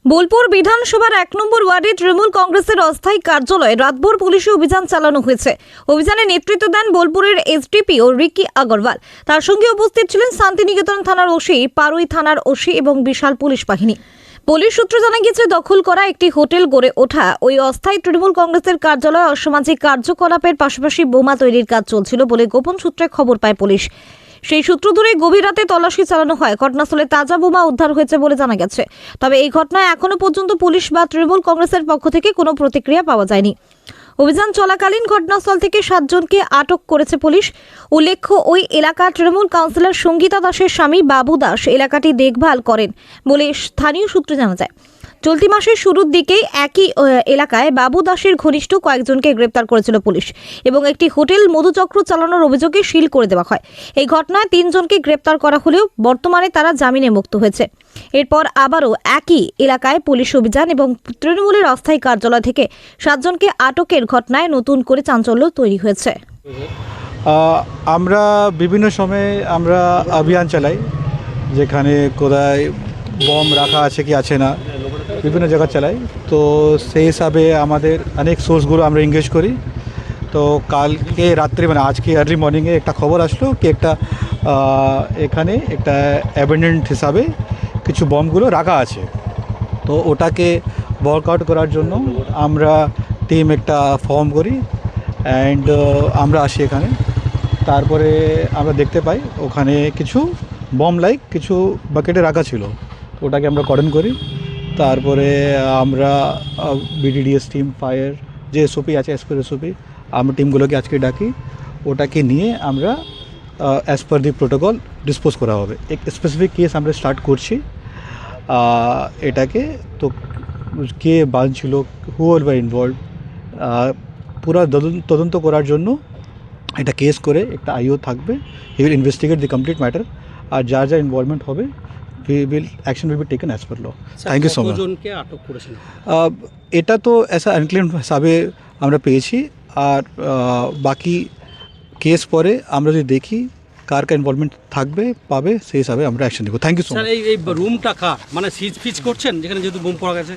বোলপুর বিধানসভার 1 নম্বর ওয়ার্ডে তৃণমূল কংগ্রেসের অস্থায়ী কার্যালয়ে রাতভর পুলিশি অভিযান চালানো হয়েছে। অভিযানে নেতৃত্ব দেন বোলপুরের এসডিপি ও রিকি আগরওয়াল। তার সঙ্গে উপস্থিত ছিলেন শান্তিনিকেতন থানার ওসি, পারুই থানার ওসি এবং বিশাল পুলিশ বাহিনী। পুলিশ সূত্রে জানা গেছে, দখল করা একটি হোটেল গড়ে ওঠা ওই অস্থায়ী তৃণমূল কংগ্রেসের কার্যালয়ে অসামাজিক কার্যকলাপের পাশাপাশি বোমা তৈরির কাজ চলছিল বলে গোপন সূত্রে খবর পায় পুলিশ। সেই সূত্র ধরে গভীর রাতে তল্লাশি চালানো হয়। ঘটনাস্থলে তাজা বোমা উদ্ধার হয়েছে বলে জানা গেছে। তবে এই ঘটনায় এখনো পর্যন্ত পুলিশ বা তৃণমূল কংগ্রেসের পক্ষ থেকে কোনো প্রতিক্রিয়া পাওয়া যায়নি। অভিযান চলাকালীন ঘটনাস্থল থেকে 7 জনকে আটক করেছে পুলিশ। উল্লেখ্য, ওই এলাকার তৃণমূল কাউন্সিলর সঙ্গীতা দাসের স্বামী বাবু দাস এলাকাটি দেখভাল করেন বলে স্থানীয় সূত্রে জানা যায়। চলতি মাসের শুরুর দিকেই একই এলাকায় বাবু দাসের ঘনিষ্ঠ কয়েকজনকে গ্রেপ্তার করেছিল পুলিশ এবং একটি হোটেল মধুচক্র চালানোর অভিযোগে সিল করে দেওয়া হয়। এই ঘটনায় 3 জনকে গ্রেপ্তার করা হলেও বর্তমানে তারা জামিনে মুক্ত হয়েছে। এরপর আবারও একই এলাকায় পুলিশ অভিযান এবং তৃণমূলের অস্থায়ী কার্যালয় থেকে 7 জনকে আটকের ঘটনায় নতুন করে চাঞ্চল্য তৈরি হয়েছে। আমরা বিভিন্ন সময়ে আমরা অভিযান চালাই, যেখানে কোথায় বম রাখা আছে কি আছে না, বিভিন্ন জায়গা চালাই। তো সেই হিসাবে আমাদের অনেক সোর্সগুলো আমরা এঙ্গেজ করি। তো কালকে রাত্রে মানে আজকে আর্লি মর্নিংয়ে একটা খবর আসলো কি একটা এখানে একটা অ্যাবেন্ডেন্ট হিসাবে কিছু বমগুলো রাখা আছে। তো ওটাকে ওয়ার্কআউট করার জন্য আমরা টিম একটা ফর্ম করি অ্যান্ড আমরা আসি এখানে। তারপরে আমরা দেখতে পাই ওখানে কিছু বম লাইক কিছু বাকেটে রাখা ছিল। ওটাকে আমরা কর্ডন করি। তারপরে আমরা বিডিডিএস টিম, ফায়ার যে এসওপি আছে অ্যাজ পার এসওপি, আমরা টিমগুলোকে আজকে ডাকি। ওটাকে নিয়ে আমরা অ্যাজ পার দি প্রোটোকল ডিসপোজ করা হবে। এক স্পেসিফিক কেস আমরা স্টার্ট করছি এটাকে। তো কে বাঁধছিল, হু আর ওয়ার ইনভলভ, পুরো তদন্ত করার জন্য এটা কেস করে একটা আইও থাকবে। He will investigate the complete matter, আর যার যা ইনভলভমেন্ট হবে action will be taken as per law. Thank you so much. এটা তো এসা আনক্লেম হিসাবে আমরা পেয়েছি, আর বাকি কেস পরে আমরা যদি দেখি কার কার ইনভলভমেন্ট থাকবে পাবে, সেই হিসাবে আমরা অ্যাকশন নেব। Thank you so much. এই রুমটা কার, মানে সিজ ফিজ করছেন যেখানে যেহেতু বোম পড়া গেছে?